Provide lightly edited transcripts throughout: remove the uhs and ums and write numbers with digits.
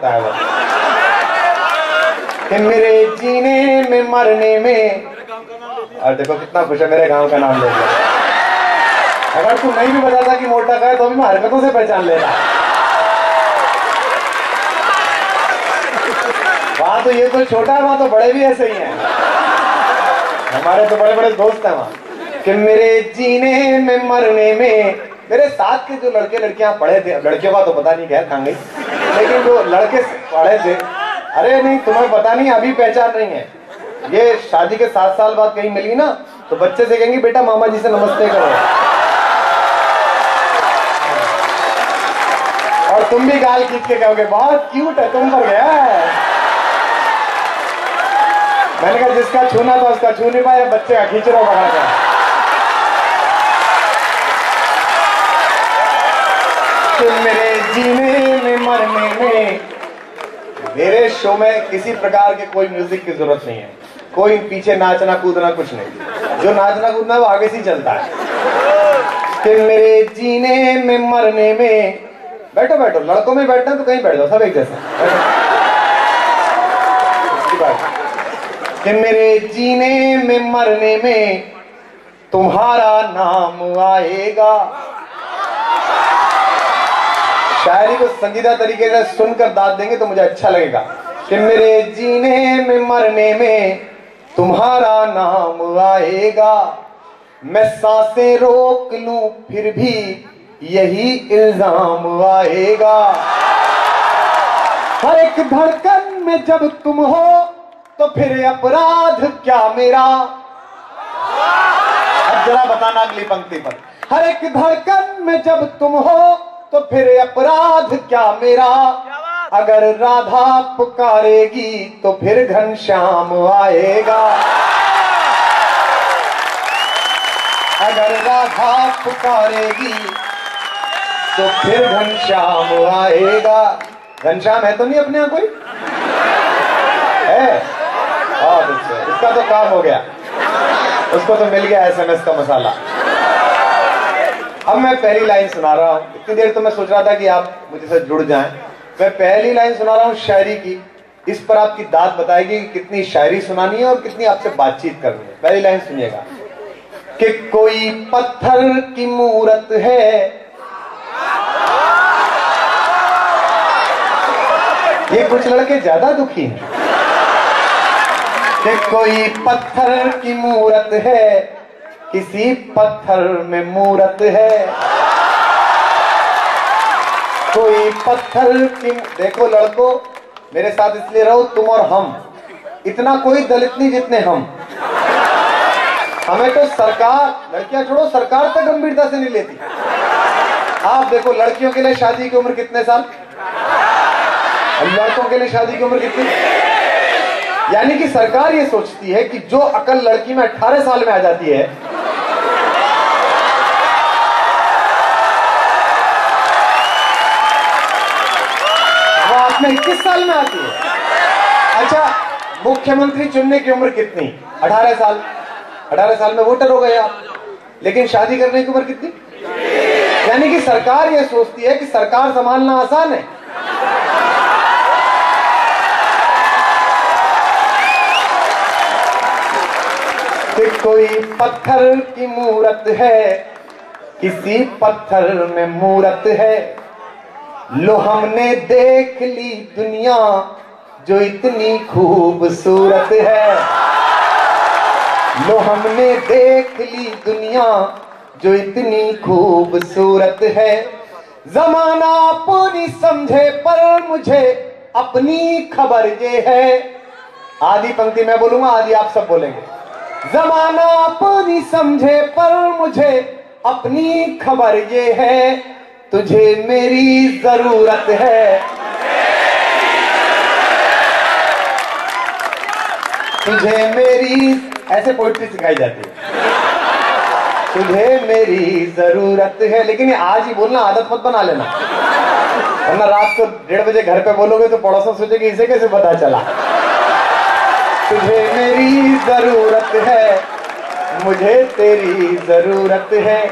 लगता है वो कि मेरे जीने में मरने में। और देखो कितना खुश है, मेरे गांव का नाम ले लिया। अगर तू नहीं भी बताता कि मोटा का है तो भी मैं हरकतों से पहचान लेता। वहां तो ये तो छोटा है, वहां तो बड़े भी ऐसे ही हैं। हमारे तो बड़े बड़े दोस्त हैं वहां। कि मेरे जीने में मरने में, मेरे साथ के जो लड़के लड़कियां पढ़े थे, लड़कियों का तो पता नहीं क्या कहाँ गई, लेकिन जो लड़के पढ़े थे, अरे नहीं तुम्हें पता नहीं, अभी पहचान नहीं है। ये शादी के 7 साल बाद कहीं मिली ना तो बच्चे से कहेंगे बेटा मामा जी से नमस्ते करो, और तुम भी गाल खींच के कहोगे बहुत क्यूट है, तुम पर गया है। मैंने कहा जिसका छूना था उसका छू नहीं पाया, बच्चे का खींच रहा बना था। मेरे जीने में मरने में, मेरे शो में किसी प्रकार के कोई म्यूजिक की जरूरत नहीं है, कोई पीछे नाचना कूदना कुछ नहीं। जो नाचना कूदना वो आगे से ही चलता है। कि मेरे जीने में मरने में, बैठो बैठो, लड़कों में बैठना तो कहीं बैठ जाओ, सब एक जैसा। इसकी बात कि मेरे जीने में मरने में तुम्हारा नाम आएगा। शायरी को संजीदा तरीके से सुनकर दाद देंगे तो मुझे अच्छा लगेगा। कि मेरे जीने में मरने में तुम्हारा नाम आएगा। मैं सांसें रोक लूं फिर भी यही इल्जाम आएगा। हर एक धड़कन में जब तुम हो तो फिर अपराध क्या मेरा। अब जरा बताना अगली पंक्ति पर। हर एक धड़कन में जब तुम हो तो फिर अपराध क्या मेरा। अगर राधा पुकारेगी तो फिर घनश्याम आएगा। अगर राधा पुकारेगी तो फिर घनश्याम आएगा। घनश्याम है तो नहीं अपने यहाँ कोई है? इसका तो काम हो गया, उसको तो मिल गया SMS का मसाला। अब मैं पहली लाइन सुना रहा हूं। इतनी देर तो मैं सोच रहा था कि आप मुझे से जुड़ जाएं। मैं पहली लाइन सुना रहा हूं शायरी की। इस पर आपकी दाद बताएगी कि कितनी शायरी सुनानी है और कितनी आपसे बातचीत करनी है। पहली लाइन सुनिएगा। कि कोई पत्थर की मूरत है, ये कुछ लड़के ज्यादा दुखी हैं। कि कोई पत्थर की मूरत है, किसी पत्थर में मूरत है। कोई पत्थर की, देखो लड़कों मेरे साथ इसलिए रहो, तुम और हम, इतना कोई दलित नहीं जितने हम। हमें तो सरकार, लड़कियां छोड़ो, सरकार तक गंभीरता से नहीं लेती। आप देखो लड़कियों के लिए शादी की उम्र कितने साल, लड़कों के लिए शादी की उम्र कितनी। यानी कि सरकार ये सोचती है कि जो अकल लड़की में 18 साल में आ जाती है, वो आप में 21 साल में आती है। अच्छा, मुख्यमंत्री चुनने की उम्र कितनी? 18 साल। 18 साल में वोटर हो गए आप, लेकिन शादी करने की उम्र कितनी? यानी कि सरकार ये सोचती है कि सरकार संभालना आसान है। कि कोई पत्थर की मूरत है, किसी पत्थर में मूरत है। लो हमने देख ली दुनिया जो इतनी खूबसूरत है। लो हमने देख ली दुनिया जो इतनी खूबसूरत है। जमाना पूरी समझे पर मुझे अपनी खबर ये है। आधी पंक्ति मैं बोलूंगा, आधी आप सब बोलेंगे। जमाना पूरी समझे पर मुझे अपनी खबर ये है। तुझे मेरी जरूरत है, तुझे मेरी, ऐसे पोइट्री सिखाई जाती है। तुझे मेरी जरूरत है, लेकिन ये आज ही बोलना आदत मत बना लेना, वरना रात को 1:30 बजे घर पे बोलोगे तो पड़ोसन सोचेंगे इसे कैसे पता चला। तुझे मेरी जरूरत है, मुझे तेरी जरूरत है।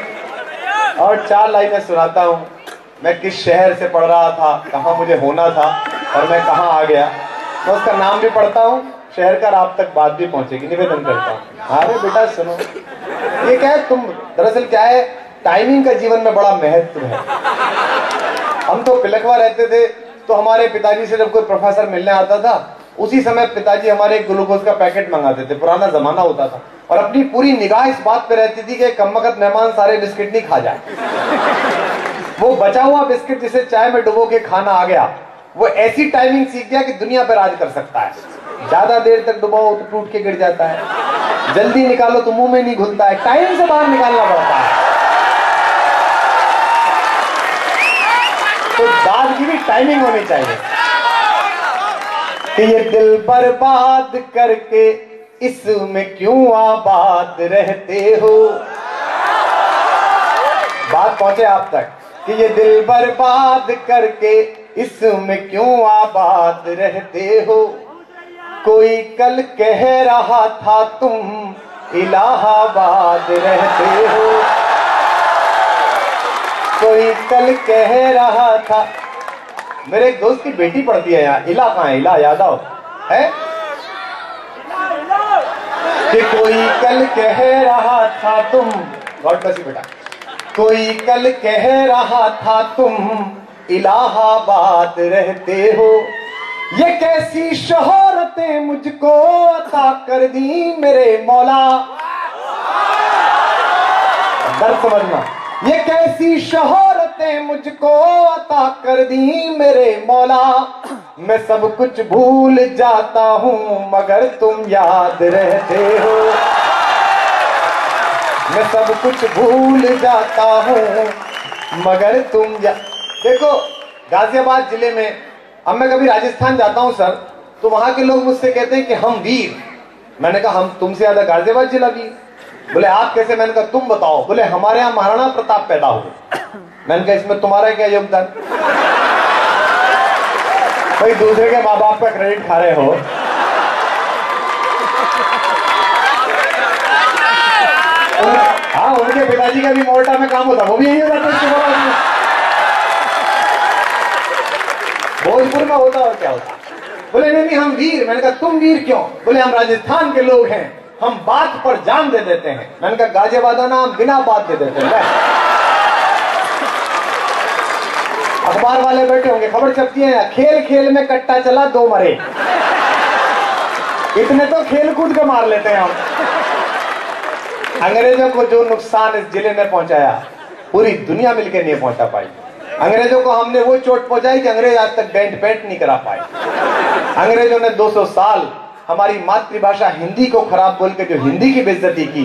और 4 लाइनें सुनाता हूं। मैं किस शहर से पढ़ रहा था, कहां मुझे होना था, और मैं कहाँ आ गया। मैं उसका नाम भी पढ़ता हूँ, शहर का आप तक बात भी पहुंचेगी, निवेदन करता हूँ। अरे बेटा सुनो, ये क्या है, तुम दरअसल क्या है, टाइमिंग का जीवन में बड़ा महत्व है। हम तो पिलखवा रहते थे, तो हमारे पिताजी से जब कोई प्रोफेसर मिलने आता था, उसी समय पिताजी हमारे ग्लूकोज का पैकेट मंगाते थे, पुराना जमाना होता था, और अपनी पूरी निगाह इस बात पे रहती थी कि कमबख्त मेहमान सारे बिस्किट नहीं खा जाए। वो बचा हुआ बिस्किट जिसे चाय में डुबो के खाना आ गया, वो ऐसी टाइमिंग सीख गया कि दुनिया पर राज कर सकता है। ज्यादा देर तक डुबाओ तो टूट के गिर जाता है, जल्दी निकालो तो मुंह में नहीं घुलता है, टाइम से बाहर निकालना पड़ता है। तो दाद की भी टाइमिंग होनी चाहिए कि ये दिल बर्बाद करके इसमें क्यों आबाद रहते हो। बात पहुंचे आप तक कि ये दिल बर्बाद करके इसमें क्यों आबाद रहते हो। कोई कल कह रहा था तुम इलाहाबाद रहते हो, कोई कल कह रहा था। मेरे एक दोस्त की बेटी पढ़ती है यहाँ, इला कहाँ है, इला यादव है कि कोई कल कह रहा था तुम, गॉड ब्लेस यू बेटा, कोई कल कह रहा था तुम इलाहाबाद रहते हो। ये कैसी शोहरतें मुझको अता कर दी मेरे मौला, दर्द समझना, ये कैसी शोहरतें मुझको अता कर दी मेरे मौला। मैं सब कुछ भूल जाता हूं मगर तुम याद रहते हो, मैं सब कुछ भूल जाता हूं मगर तुम देखो गाजियाबाद जिले में, अब मैं कभी राजस्थान जाता हूं सर, तो वहां के लोग मुझसे कहते हैं कि हम वीर। मैंने कहा हम तुमसे ज्यादा गाजियाबाद जिला वीर। बोले आप कैसे? मैंने कहा तुम बताओ। बोले हमारे यहाँ महाराणा प्रताप पैदा हुए। मैंने कहा इसमें तुम्हारा क्या योगदान? भाई दूसरे के माँ बाप का क्रेडिट खा रहे हो। हाँ, उनके पिताजी का भी मोर्टा में काम होता, वो भी यही होता। भोजपुर में होता और क्या होता। बोले नहीं हम वीर। मैंने कहा तुम वीर क्यों? बोले हम राजस्थान के लोग हैं, हम बात पर जान दे देते हैं। मैंने कहा गाजियाबाद नाम बिना बात दे देते हैं। अखबार वाले बैठे होंगे, खबर छपती है, खेल खेल में कट्टा चला 2 मरे। इतने तो खेल कूद के मार लेते हैं हम। अंग्रेजों को जो नुकसान इस जिले ने पहुंचाया, पूरी दुनिया मिलकर नहीं पहुंचा पाई। अंग्रेजों को हमने वो चोट पहुंचाई कि अंग्रेज आज तक डेंट पेंट नहीं करा पाए। अंग्रेजों ने 200 साल हमारी मातृभाषा हिंदी को खराब बोल के जो हिंदी की बेइज्जती की,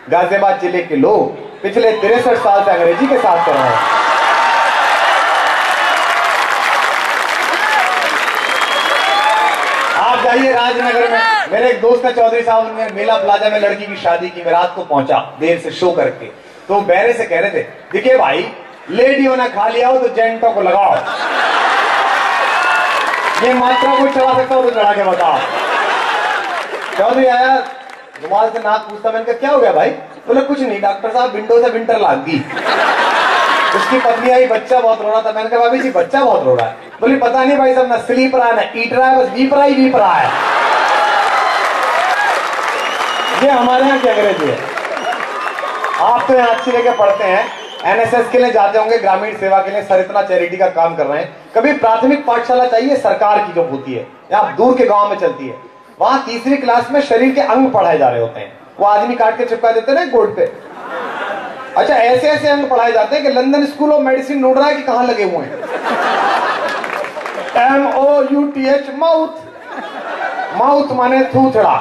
गाजियाबाद जिले के लोग पिछले 63 साल से अंग्रेजी के साथ कर रहे हैं। आप जाइए राजनगर में, मेरे एक दोस्त का चौधरी साहब ने मेला प्लाजा में लड़की की शादी की। मैं रात को पहुंचा देर से शो करके, तो बैरे से कह रहे थे देखिए भाई लेडियों ने खा लिया हो तो जेंटों को लगाओ, ये मात्रा को चला सकता हो तो चढ़ा के बताओ। चौधरी आया, रुमाल से नाक पूछता, मैंने कहा क्या हो गया भाई? बोले कुछ नहीं डॉक्टर साहब, विंडो से विंटर लाग गई। उसकी पत्नी आई, बच्चा बहुत रो रहा था। मैंने कहा भाभी जी बच्चा बहुत रो रहा है। बोली पता नहीं भाई साहब, ना स्लीप रहा है ना ईट रहा है, बस वीप रहा है। ये हमारे यहाँ की अंग्रेजी है। आप तो यहाँ अच्छी लेके पढ़ते हैं, एनएसएस के लिए जाते होंगे, ग्रामीण सेवा के लिए, सर इतना चैरिटी का काम कर रहे हैं। कभी प्राथमिक पाठशाला चाहिए सरकार की जो होती है, या दूर के गांव में चलती है, वहां 3री क्लास में शरीर के अंग पढ़ाए जा रहे होते हैं। वो आदमी काट के चिपका देते ना बोर्ड पे। अच्छा ऐसे ऐसे अंग पढ़ाए जाते हैं कि लंदन स्कूल ऑफ मेडिसिन ढूंढ रहा है कि कहां लगे हुए हैं। MOUTH माउथ, माउथ माने थूथड़ा,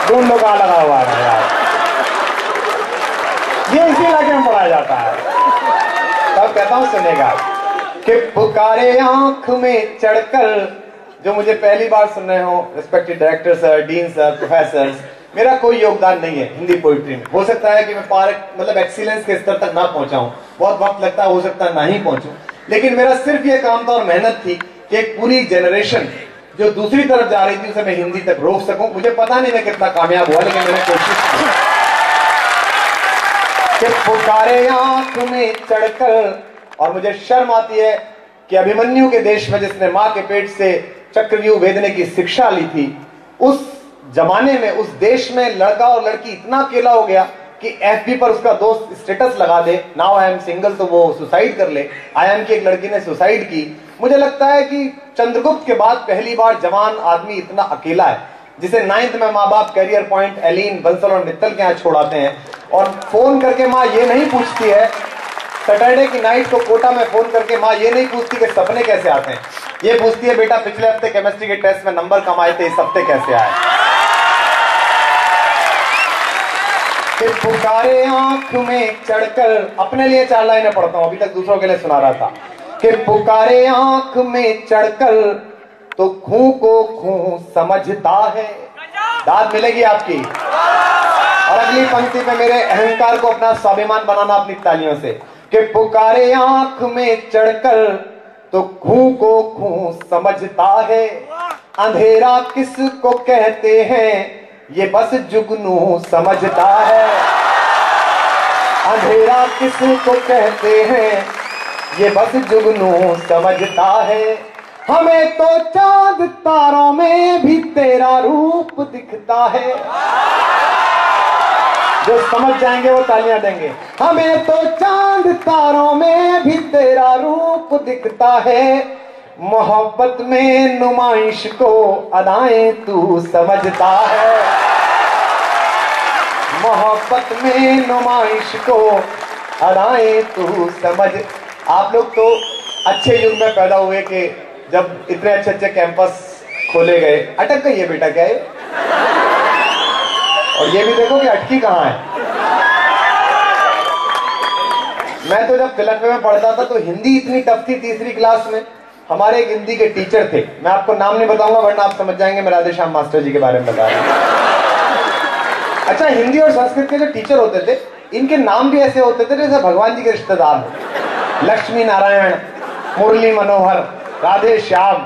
ढूंढो कहां लगा हुआ है यार। ये इसी इलाके में पढ़ाया जाता है। तब कहता हूं सुनेगा कि पुकारे आंख में चढ़कर, जो मुझे पहली बार सुन रहे हो, respected director sir, dean sir, professor, मेरा कोई योगदान नहीं है हिंदी पोइट्री में। हो सकता है कि मैं मतलब एक्सीलेंस के स्तर तक ना पहुंचा हूं, बहुत वक्त लगता है, हो सकता है ना ही पहुंचूं, लेकिन मेरा सिर्फ ये काम था और मेहनत थी कि एक पूरी जनरेशन जो दूसरी तरफ जा रही थी उसे मैं हिंदी तक रोक सकूं। मुझे पता नहीं मैं कितना कामयाब हुआ, लेकिन मैंने कोशिश की कि पुकारे आंख में चढ़कर। और मुझे शर्म आती है कि अभिमन्यु के देश में जिसने मां के पेट से चक्रव्यूह भेदने की शिक्षा ली थी, उस जमाने में उस देश में लड़का और लड़की इतना अकेला हो गया कि एफबी पर उसका दोस्त स्टेटस लगा दे, नाउ आई एम सिंगल, तो वो सुसाइड कर ले। आयन की एक लड़की ने सुसाइड की। मुझे लगता है कि चंद्रगुप्त के बाद पहली बार जवान आदमी इतना अकेला है, जिसे 9th में माँ बाप कैरियर पॉइंट एलिन, बंसल और मित्तल के यहाँ छोड़ाते हैं, और फोन करके माँ ये नहीं पूछती है, सैटरडे की नाइट को कोटा में फोन करके माँ ये नहीं पूछती कि सपने कैसे आते हैं, ये पूछती है बेटा पिछले हफ्ते केमिस्ट्री के टेस्ट में नंबर कम आए थे, इस हफ्ते कैसे आए। कि पुकारे आंख में चढ़कर, अपने लिए 4 लाइनें पढ़ता हूं, अभी तक दूसरों के लिए सुना रहा था, कि पुकारे आंख में चढ़कर तो खूं को खूं समझता है। दाद मिलेगी आपकी। और अगली पंक्ति पे मेरे अहंकार को अपना स्वाभिमान बनाना अपनी तालियों से, कि पुकारे आंख में चढ़कर तो खूं को खूं समझता है। अंधेरा किसको कहते हैं ये बस जुगनू समझता है। अंधेरा किसको कहते हैं ये बस जुगनू समझता है। हमें तो चांद तारों में भी तेरा रूप दिखता है। जो समझ जाएंगे वो तालियां देंगे। हमें तो चांद तारों में भी तेरा रूप दिखता है। मोहब्बत में नुमाइश को अदाएं तू समझता है। मोहब्बत में नुमाइश को अदाएं तू समझ। आप लोग तो अच्छे युग में पैदा हुए कि जब इतने अच्छे अच्छे कैंपस खोले गए। अटक गई है बेटा क्या है? और ये भी देखो कि अटकी कहाँ है। मैं तो जब तिलक में पढ़ता था तो हिंदी इतनी टफ थी, तीसरी क्लास में हमारे एक हिंदी के टीचर थे, मैं आपको नाम नहीं बताऊंगा वरना आप समझ जाएंगे मैं राधेश्याम मास्टर जी के बारे में बता रहा हूं। अच्छा, हिंदी और संस्कृत के जो टीचर होते थे इनके नाम भी ऐसे होते थे जैसे भगवान जी के रिश्तेदार हो। लक्ष्मी नारायण, मुरली मनोहर, राधे श्याम।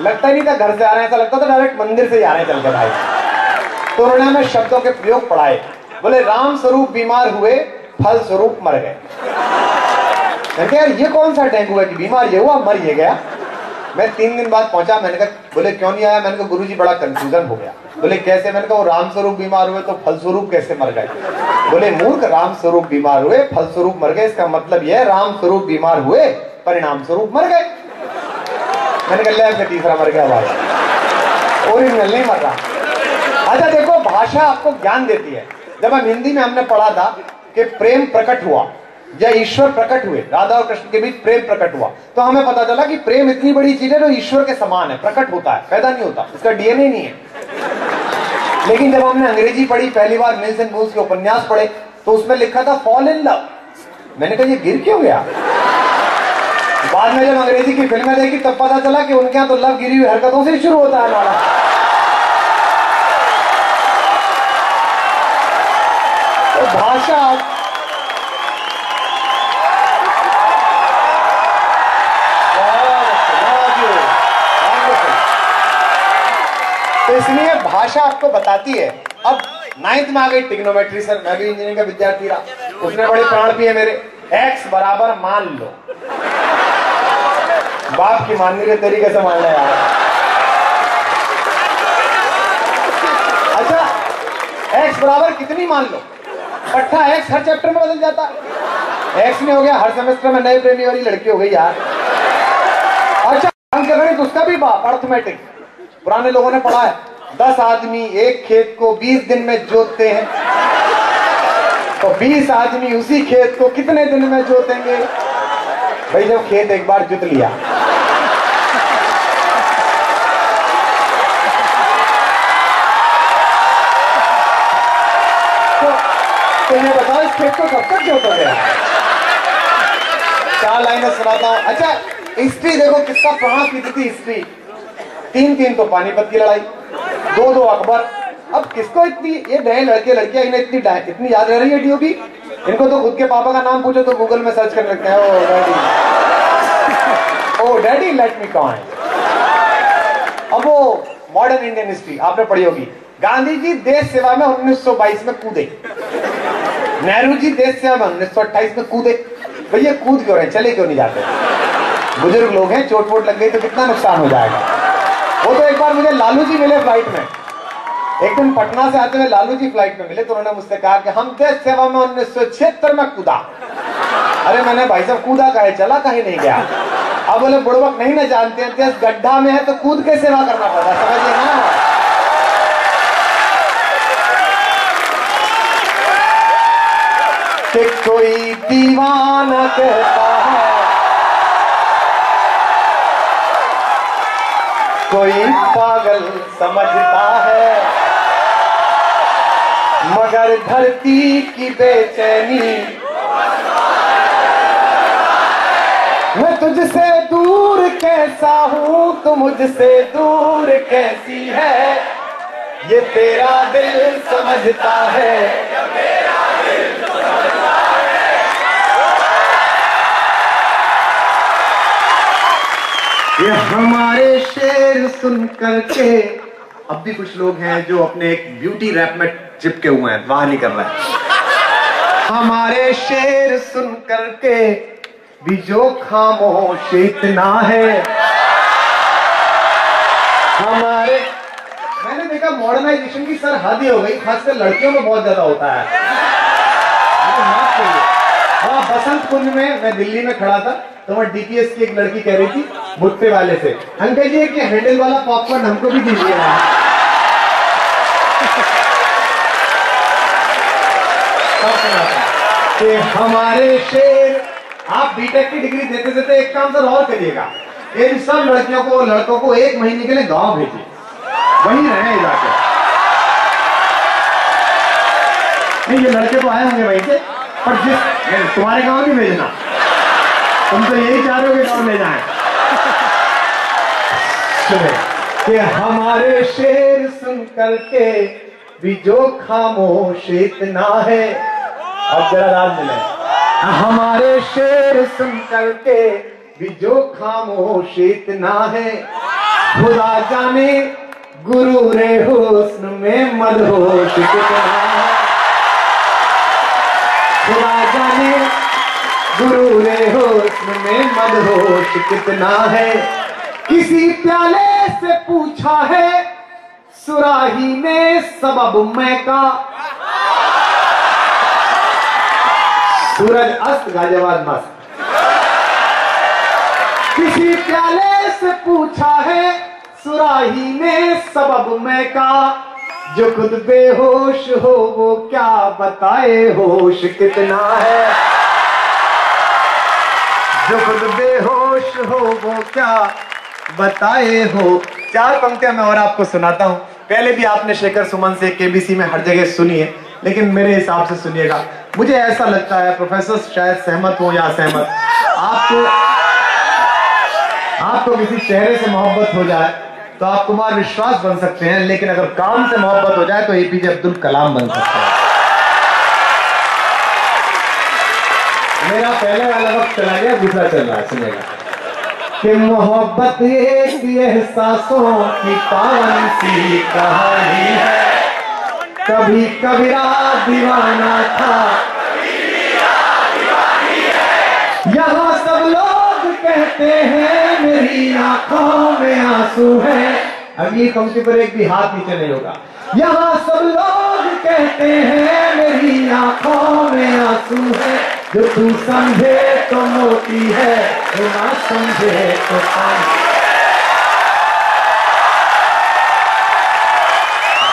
लगता ही नहीं था घर से आ रहे हैं, ऐसा लगता था डायरेक्ट मंदिर से ही आ रहे हैं चल के भाई। तो उन्होंने हमें शब्दों के प्रयोग पढ़ाए। बोले राम स्वरूप बीमार हुए, फल स्वरूप मर गए। यार ये कौन सा डेंगू है कि बीमार ये हुआ मर ये गया। मैं 3 दिन बाद पहुंचा, मैंने कहा बोले क्यों नहीं आया? मैंने कहा गुरुजी बड़ा कंफ्यूजन हो गया। बोले कैसे? मैंने कहा वो राम स्वरूप बीमार हुए तो फल स्वरूप कैसे मर गए? बोले मूर्ख, राम स्वरूप बीमार हुए फल स्वरूप मर गए, इसका मतलब यह है राम स्वरूप बीमार हुए परिणाम स्वरूप मर गए। मैंने कहा ले तीसरा मर गया भाई, ओरिजिनल नहीं मर रहा। अच्छा देखो, भाषा आपको ज्ञान देती है। जब हम हिंदी में हमने पढ़ा था कि प्रेम प्रकट हुआ या ईश्वर प्रकट हुए, राधा और कृष्ण के बीच प्रेम प्रकट हुआ, तो हमें पता चला कि प्रेम इतनी बड़ी चीज है जो ईश्वर के समान है, प्रकट होता है, पैदा नहीं होता, इसका डीएनए नहीं है। लेकिन जब हमने अंग्रेजी पढ़ी, पहली बार मिल्स एंड बोन्स के उपन्यास पढ़े, तो उसमें लिखा था फॉल इन लव। मैंने कहा ये गिर क्यों गया? बाद में जब अंग्रेजी की फिल्में देखी तब पता चला कि उनके यहाँ तो लव गिरी हुई हरकतों से शुरू होता है नारा। तो भाषा तो इसलिए भाषा आपको बताती है। अब 9th में आ गई ट्रिग्नोमेट्री। सर मैं भी इंजीनियरिंग का विद्यार्थी रहा, उसने बड़े प्राण पिए मेरे। x बराबर मान लो, बाप की मानने के तरीके से मान लिया यार। अच्छा x बराबर कितनी मान लो? पट्टा x हर चैप्टर में बदल जाता है। x में हो गया हर सेमेस्टर में नए प्रेमी वाली लड़की हो गई यार। अच्छा अंकगणित उसका भी बाप, अर्थमेटिक पुराने लोगों ने पढ़ा है। 10 आदमी एक खेत को 20 दिन में जोतते हैं, तो 20 आदमी उसी खेत को कितने दिन में जोतेंगे? भाई जब खेत एक बार जोत लिया, तो ये बताओ इस खेत को कब तक जोतोगे? 4 लाइनें सुनाता हूं। अच्छा हिस्ट्री देखो किसका प्राण पीती थी हिस्ट्री। 3 तो पानीपत की लड़ाई, 2 अकबर। अब किसको इतनी, ये नए लड़के लड़कियां इन्हें इतनी याद रह रही है डीओपी? इनको तो खुद के पापा का नाम पूछो तो गूगल में सर्च करने लगते हैं, ओ डैडी लेट मी कॉइन। अब वो मॉडर्न इंडियन हिस्ट्री आपने पढ़ी होगी। गांधी जी देश सेवा में 1922 में कूदे, नेहरू जी देश सेवा में 1928 में कूदे। भैया कूद क्यों रहे, चले क्यों नहीं जाते? बुजुर्ग लोग हैं, चोट वोट लग गई तो कितना नुकसान हो जाएगा। वो तो एक बार मुझे लालू जी मिले फ्लाइट में, एक दिन पटना से आते हुए लालू जी फ्लाइट में मिले, तो उन्होंने मुझसे कहा कि हम देश सेवा में 1976 में कूदा। अरे मैंने भाई साहब कूदा काहे, चला काहे नहीं गया। अब बोले बुड़बक नहीं ना जानते हैं, देश गड्ढा में है तो कूद के सेवा करना पड़ता, समझिए ना। कि कोई दीवाना कहता है, कोई पागल समझता है, मगर धरती की बेचैनी मैं तुझसे दूर कैसा हूं, तू मुझसे दूर कैसी है, ये तेरा दिल समझता है। ये हमारे शेर सुन करके, अब भी कुछ लोग हैं जो अपने एक ब्यूटी रैप में चिपके हुए हैं, वहां नहीं कर रहे हैं। हमारे शेर सुन करके भी जो खामोश इतना है, हमारे मैंने देखा मॉडर्नाइजेशन की सर हद ही हो गई, खासकर लड़कियों में बहुत ज्यादा होता है। हाँ, बसंत कुंज में मैं दिल्ली में खड़ा था तो वहां डीपीएस की एक लड़की कह रही थी भुट्टे वाले से, अंकल जी कि हैंडल वाला पॉपकॉर्न हमको भी दीजिएगा। कि हमारे शेर, आप बीटेक की डिग्री देते देते एक काम सर और करिएगा, इन सब लड़कियों को लड़कों को 1 महीने के लिए गांव भेजिए, वहीं रहे जाके। नहीं, ये लड़के तो आए होंगे वहीं से, पर जिस तुम्हारे गांव नहीं भेजना, तुम तो यही चाह रहे हो कि गांव ले जाएं। कि हमारे शेर सुन करके भी जो खामोश इतना है, अब जरा राज मिले। हमारे शेर सुन करके भी जो खामोश इतना है, खुदा जाने गुरूरे हुस्न में मदहोश कितना है, खुदा जाने गुरूरे हुस्न में मदहोश कितना है। किसी प्याले से पूछा है सुराही ने सबब मैं का, सूरज अस्त गाजियाबाद मस्त। किसी प्याले से पूछा है सुराही ने सबब मैं का, जो खुद बेहोश हो वो क्या बताए होश कितना है, जो खुद बेहोश हो वो क्या बताए हो। 4 पंक्तियां मैं और आपको सुनाता हूं। पहले भी आपने शेखर सुमन से केबीसी में हर जगह सुनी है, लेकिन मेरे हिसाब से सुनिएगा। मुझे ऐसा लगता है, प्रोफेसर शायद सहमत हो या असहमत, आपको किसी चेहरे से मोहब्बत हो जाए तो आप कुमार विश्वास बन सकते हैं, लेकिन अगर काम से मोहब्बत हो जाए तो एपीजे अब्दुल कलाम बन सकते हैं। मेरा पहले वाला वक्त चला गया, दूसरा चल रहा है, सुनेगा। कि मोहब्बत एक एहसासों की पावन सी कहानी है, कभी कबीरा दीवाना था, यहाँ सब लोग कहते हैं मेरी आंखों में आंसू है। अगली पंक्ति पर एक भी हाथ नीचे नहीं होगा। यहाँ सब लोग कहते हैं मेरी आंखों में आंसू है, जो तू समझे तो मोती है, जो ना समझे तो पानी।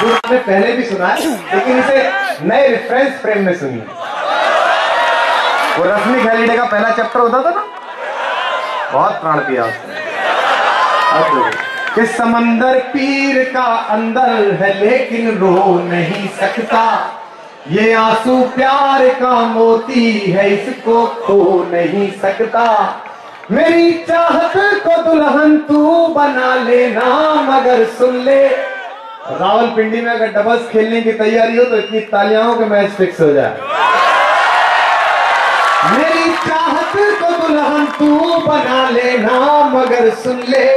जो आपने पहले भी सुना है, लेकिन इसे नए रेफरेंस फ्रेम में सुनिए। वो रश्मि खैलिडे का पहला चैप्टर होता था ना, बहुत प्राण पिया उसने। कि समंदर पीर का अंदर है लेकिन रो नहीं सकता, ये आंसू प्यार का मोती है इसको खो नहीं सकता। मेरी चाहत को दुल्हन तू बना लेना, मगर सुन ले, रावलपिंडी में अगर डबल्स खेलने की तैयारी हो तो इतनी तालियां हो कि मैच फिक्स हो जाए। मेरी चाहत को दुल्हन तू बना लेना, मगर सुन ले,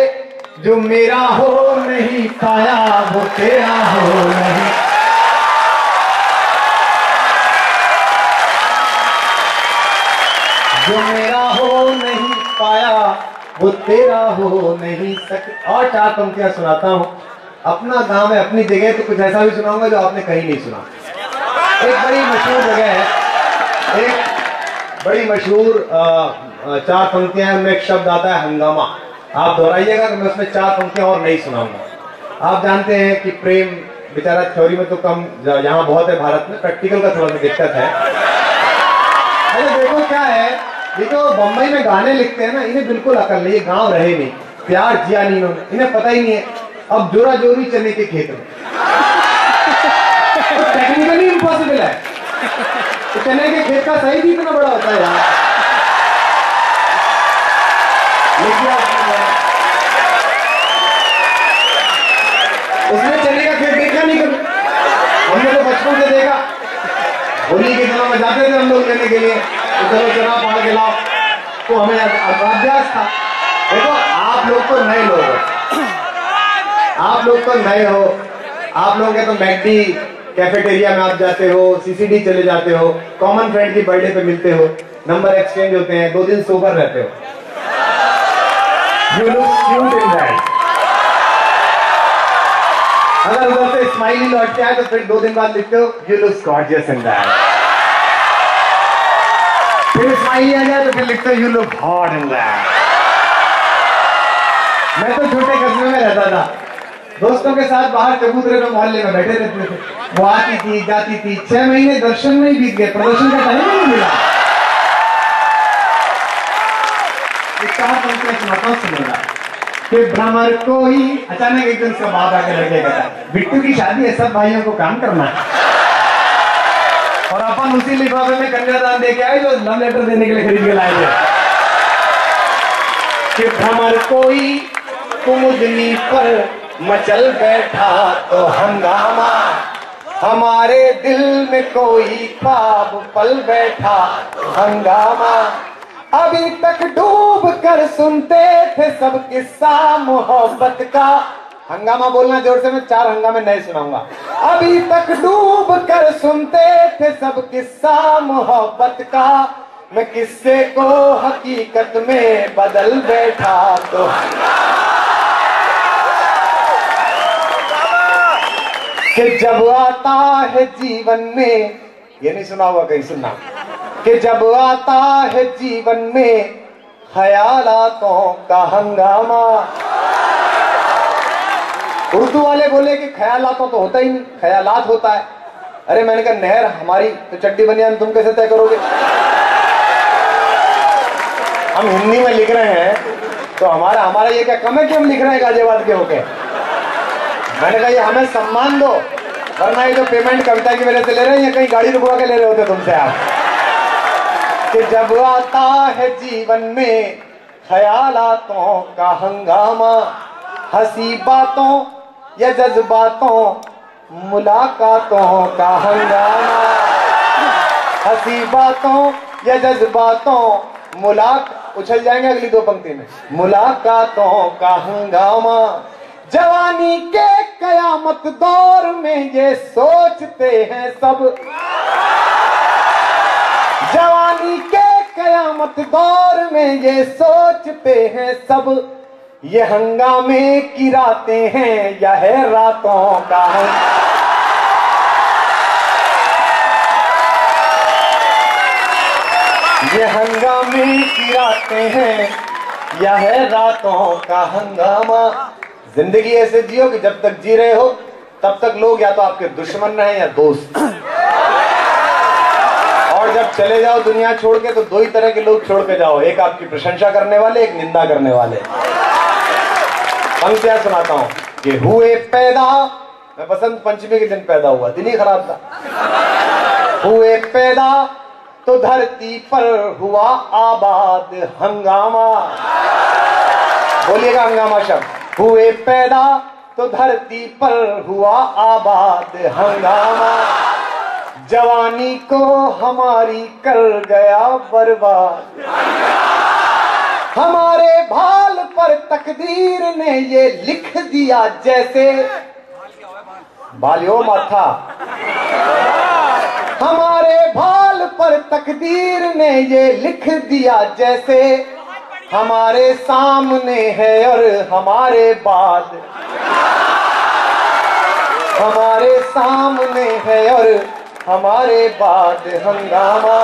जो मेरा हो नहीं पाया वो तेरा हो नहीं। जो मेरा हो नहीं पाया वो तेरा हो नहीं सकता। और 4 पंक्तियां सुनाता हूँ। अपना गांव है, अपनी जगह, तो कुछ ऐसा भी सुनाऊंगा जो आपने कहीं नहीं सुना। एक बड़ी मशहूर जगह है, एक बड़ी मशहूर 4 पंक्तियां हैं, उनमें एक शब्द आता है हंगामा। आप दोहराइएगा कि मैं उसमें 4 पंक्तियां और नहीं सुनाऊंगा। आप जानते हैं कि प्रेम बेचारा थ्योरी में तो कम, यहाँ बहुत है, भारत में प्रैक्टिकल का थोड़ा सा दिक्कत है। अरे देखो क्या है, ये तो बम्बई में गाने लिखते हैं ना, इन्हें बिल्कुल अकल नहीं, ये गांव रहे नहीं, प्यार जिया नहीं इन्होंने, इन्हें पता ही नहीं है। अब जोरा जोरी चने के खेत में तो टेक्निकली इम्पॉसिबल है। तो चने के खेत का सही भी इतना बड़ा होता है यार। उसने चने का खेत देखा नहीं कभी, हमने तो बचपन से देखा। होली के दिनों में जाते थे हम लोग लेने के लिए, तो चलो चना पाड़ के लाओ, तो हमें अभ्यास था। देखो आप लोग तो नए लोग हो, आप लोग तो नए हो, आप लोग तो मैकडी कैफेटेरिया में आप जाते हो, सीसीडी चले जाते हो, कॉमन फ्रेंड की बर्थडे पे मिलते हो, नंबर एक्सचेंज होते हैं, 2 दिन सोबर रहते हो। You look cute in that. अगर उधर से स्माइली लौट के आए तो फिर 2 दिन बाद लिखते हो You look gorgeous in that. फिर स्माइली आ जाए तो फिर लिखते हो You look hot in that. मैं तो छोटे कस्बे में रहता था, दोस्तों के साथ बाहर चबूतरे में मोहल्ले में बैठे रहते थे। वो आती थी जाती थी, 6 महीने दर्शन में ही बीत गए, प्रदर्शन का टाइम नहीं मिला। सुनेगा कि भ्रमर कोई, अचानक एक दिन उसका बाप आके लड़के कहता है बिट्टू की शादी है, सब भाइयों को काम करना है। और अपन उसी लिफाफे में कन्यादान दे के आए जो लव लेटर देने के लिए खरीद के लाए थे। कि भ्रमर कोई कुमुदनी पर मचल बैठा तो हंगामा, हमारे दिल में कोई ख्वाब पल बैठा हंगामा। अभी तक डूब कर सुनते थे सब किस्सा मोहब्बत का। हंगामा बोलना जोर से, मैं 4 हंगामे नए सुनाऊंगा। अभी तक डूब कर सुनते थे सब किस्सा मोहब्बत का, मैं किस्से को हकीकत में बदल बैठा तो कि जब आता है जीवन में, ये नहीं सुना हुआ कहीं, सुनना, कि जब आता है जीवन में ख्यालातों का हंगामा। उर्दू वाले बोले कि ख्यालातों तो होता ही नहीं, ख्यालात होता है। अरे मैंने कहा नहर हमारी तो चड्डी बनियान तुम कैसे तय करोगे? हम हिंदी में लिख रहे हैं तो हमारा ये क्या कम है कि हम लिख रहे हैं गाजियाबाद के होके? मैंने कहा ये हमें सम्मान दो, वरना ये जो पेमेंट कविता की वजह से ले रहे हैं या कहीं गाड़ी रुकवा के ले रहे होते तुमसे आप। कि जब आता है जीवन में ख्यालातों का हंगामा, हंसी बातों या जज्बातों मुलाकातों का हंगामा, हंसी बातों या जज्बातों उछल जाएंगे अगली 2 पंक्ति में, मुलाकातों का हंगामा। जवानी के कयामत दौर में ये सोचते हैं सब, जवानी के कयामत दौर में ये सोचते हैं सब, ये हंगामे की रातें हैं या है रातों का ये हंगामे की रातें हैं या है रातों का हंगामा। जिंदगी ऐसे जियो कि जब तक जी रहे हो तब तक लोग या तो आपके दुश्मन रहे या दोस्त, और जब चले जाओ दुनिया छोड़ के तो 2 ही तरह के लोग छोड़ के जाओ, एक आपकी प्रशंसा करने वाले, एक निंदा करने वाले। पंक्तियां सुनाता हूं कि हुए पैदा, मैं बसंत पंचमी के दिन पैदा हुआ, दिन ही खराब था। हुए पैदा तो धरती पर हुआ आबाद हंगामा, बोलिएगा हंगामा शब्द। हुए पैदा तो धरती पर हुआ आबाद हंगामा, जवानी को हमारी कर गया बर्बाद, हमारे भाल पर तकदीर ने ये लिख दिया जैसे, बालियो माथा, हमारे भाल पर तकदीर ने ये लिख दिया जैसे, हमारे सामने है और हमारे बाद, हमारे सामने है और हमारे बाद हंगामा।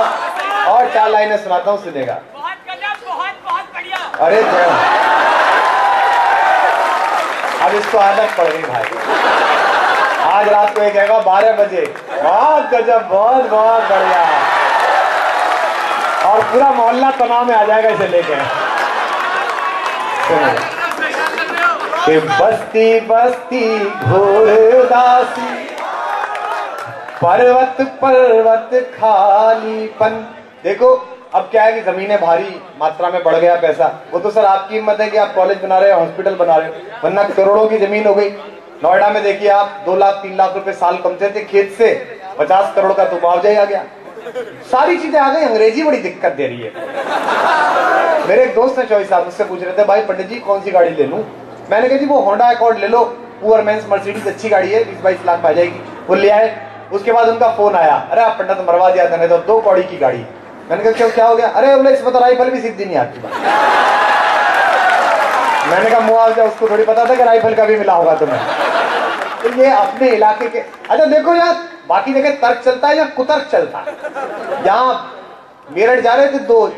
और 4 लाइनें सुनाता हूँ, सुनेगा। बहुत बढ़िया। अरे जय, अब इसको आदत पड़ गई भाई। आज रात को ये कहेगा 12 बजे, बहुत गजब, बहुत बहुत बढ़िया। और पूरा मोहल्ला तनाव में आ जाएगा इसे लेके। कि बस्ती बस्ती घोर उदासी, पर्वत पर्वत खालीपन। देखो अब क्या है कि जमीनें भारी मात्रा में बढ़ गया पैसा। वो तो सर आपकी हिम्मत है कि आप कॉलेज बना रहे हो, हॉस्पिटल बना रहे हो, वरना करोड़ों की जमीन हो गई। नोएडा में देखिए आप 2 लाख 3 लाख रुपए साल कमते थे खेत से, 50 करोड़ का तो मुआवजा ही आ गया। सारी चीजें आ गई। अंग्रेजी बड़ी दिक्कत दे रही है। मेरे एक दोस्त ने चौधरी साहब मुझसे पूछ रहे थे, भाई पंडित जी कौन सी गाड़ी ले लूं? मैंने कहा जी वो होंडा अकॉर्ड ले लो, पुअर मेंस मर्सिडीज अच्छी गाड़ी है, 20-22 लाख में आ जाएगी। वो ले आए। उसके बाद उनका फोन आया, अरे आप पंडित मरवा दिया था, नहीं तो 2 कौड़ी की गाड़ी। मैंने कहा क्यों, क्या हो गया? अरे बोले इसमें तो राइफल भी सीधी नहीं आती। मैंने कहा मुआवजा उसको थोड़ी पता था कि राइफल का भी मिला होगा तुम्हें। तो ये अपने इलाके के। अच्छा देखो यार, बाकी जगह तर्क चलता है या कुतर्क चलता है। यहाँ मेरठ जा रहे थे 2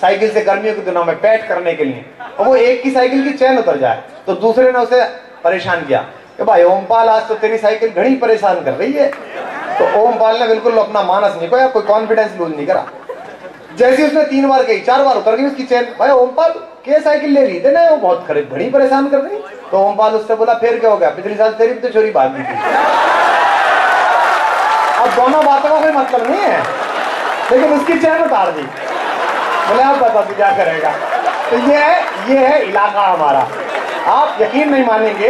साइकिल से गर्मियों के दिनों में पैट करने के लिए, और वो एक की साइकिल की चैन उतर जाए तो दूसरे ने उसे परेशान किया कि भाई ओमपाल आज तो तेरी साइकिल घड़ी परेशान कर रही है। तो ओमपाल ने बिल्कुल अपना मानस नहीं खोया, कोई कॉन्फिडेंस लूज नहीं करा। जैसे उसने 3 बार कही, 4 बार उतर गई उसकी चैन। भाई ओमपाल के साइकिल ले रही थी ना, वो बहुत खरीद घड़ी परेशान कर रही। तो ओमपाल उससे बोला फिर क्या हो गया, पिछले साल तेरी तो चोरी भाग गई थी। अब दोनों बातों का कोई मतलब नहीं है, लेकिन उसकी चैन उतार दी। बोले आप बता तू क्या करेगा। तो ये है इलाका हमारा। आप यकीन नहीं मानेंगे,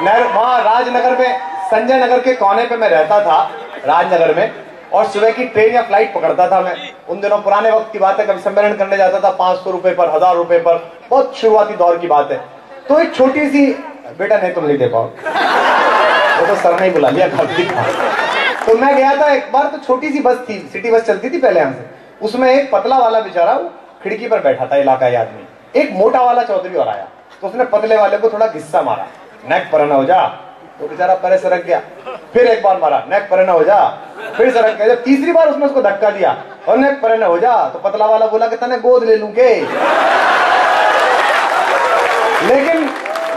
वहां राजनगर में, संजय नगर के कोने पे मैं रहता था राजनगर में, और सुबह की ट्रेन या फ्लाइट पकड़ता था मैं। उन दिनों पुराने वक्त की बात है, कभी सम्मेलन करने जाता था 500 रुपए पर, 1000 रुपए पर, बहुत शुरुआती दौर की बात है। तो एक छोटी सी, बेटा नहीं तुम नहीं दे पाओ, वो तो सर ने ही बुला लिया गलती का। तो मैं गया था एक बार, तो छोटी सी बस थी, सिटी बस चलती थी पहले यहाँ से। उसमें एक पतला वाला बेचारा वो खिड़की पर बैठा था, इलाकाई आदमी। एक मोटा वाला चौधरी और आया, तो उसने पतले वाले को थोड़ा गुस्सा मारा, नेक पर न हो जा। तो बेचारा परे सरक गया। फिर एक बार मारा, नेक पर न हो जा। फिर सरक गया। जब तीसरी बार उसने उसको धक्का दिया और नेक पर न हो जा, तो पतला वाला बोला कि तने गोद ले लूं के।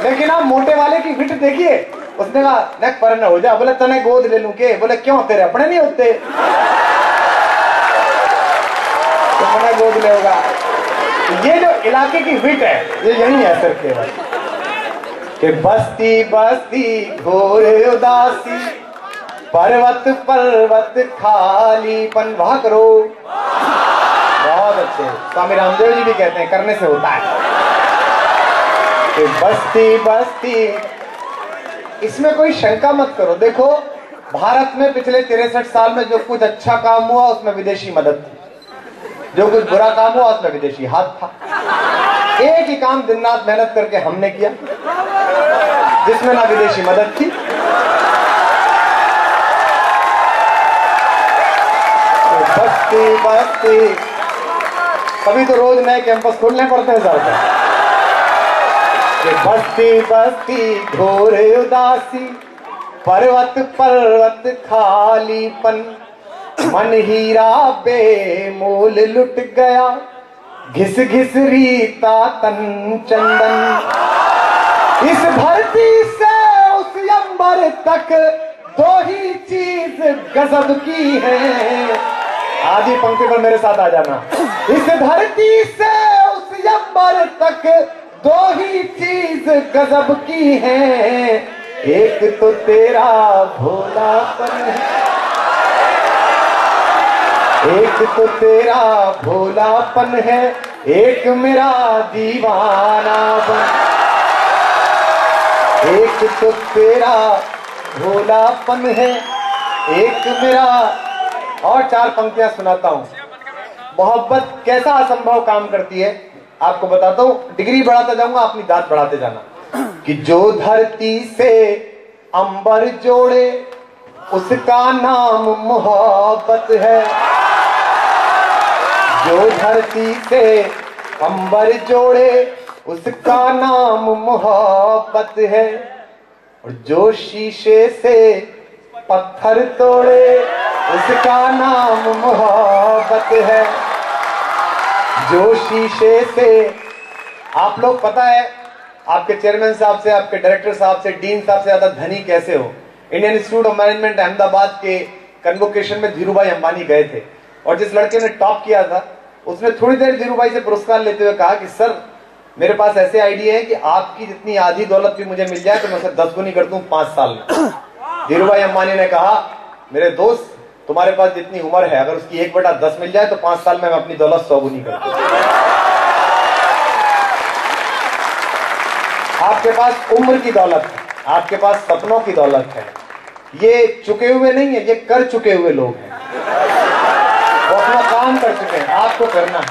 लेकिन आप मोटे वाले की फिट देखिए, उसने कहा नेक पर न हो जा। बोले तने गोद ले लूं के। बोले क्यों, तेरे अपने नहीं होते? तो मैंने गोद ले होगा। ये जो इलाके की फिट है, ये यही है सर केवल कि बस्ती बस्ती घोर उदासी, पर्वत पर्वत खालीपन। वहां करो। बहुत अच्छे। स्वामी रामदेव जी भी कहते हैं करने से होता है। कि बस्ती बस्ती, इसमें कोई शंका मत करो। देखो भारत में पिछले 63 साल में जो कुछ अच्छा काम हुआ उसमें विदेशी मदद थी, जो कुछ बुरा काम हुआ उसमें विदेशी हाथ था। एक ही काम दिन रात मेहनत करके हमने किया जिसमें ना विदेशी मदद थी, तो बस्ती बस्ती। कभी तो रोज नए कैंपस खोलने पड़ते हैं ज्यादा। बस्ती बस्ती घोर उदासी, पर्वत पर्वत खालीपन, मन हीरा बेमोल लुट गया, घिस घिस रीता तन चंदन। इस धरती से उस अंबर तक 2 ही चीज गजब की है। आधी पंक्ति पर मेरे साथ आ जाना। इस धरती से उस अंबर तक 2 ही चीज गजब की है, एक तो तेरा भोलापन है, एक तो तेरा भोलापन है, एक मेरा दीवानापन। एक तो तेरा भोलापन है, एक मेरा। और 4 पंक्तियां सुनाता हूं। मोहब्बत कैसा असंभव काम करती है आपको बताता हूं। डिग्री बढ़ाता जाऊंगा, अपनी दाद बढ़ाते जाना। कि जो धरती से अंबर जोड़े उसका नाम मोहब्बत है। जो धरती से अंबर जोड़े उसका नाम मोहब्बत है, और जो शीशे से पत्थर तोड़े उसका नाम मोहब्बत है। जो शीशे से, आप लोग पता है आपके चेयरमैन साहब से, आपके डायरेक्टर साहब से, डीन साहब से ज्यादा धनी कैसे हो? Indian institute of management Ahmedabad के कन्वोकेशन में धीरूभाई अंबानी गए थे, और जिस लड़के ने टॉप किया था उसने थोड़ी देर धीरूभाई से पुरस्कार लेते हुए कहा कि सर मेरे पास ऐसे आइडिया है कि आपकी जितनी आधी दौलत भी मुझे मिल जाए तो मैं उसे 10 गुनी कर दूं 5 साल में। धीरूभाई अंबानी ने कहा मेरे दोस्त तुम्हारे पास जितनी उम्र है अगर उसकी 1/10 मिल जाए तो 5 साल में मैं अपनी दौलत 100 गुनी कर दूं। आपके पास उम्र की दौलत है, आपके पास सपनों की दौलत है, ये चुके हुए नहीं है, ये कर चुके हुए लोग हैं, वो अपना काम कर चुके हैं, आपको करना है।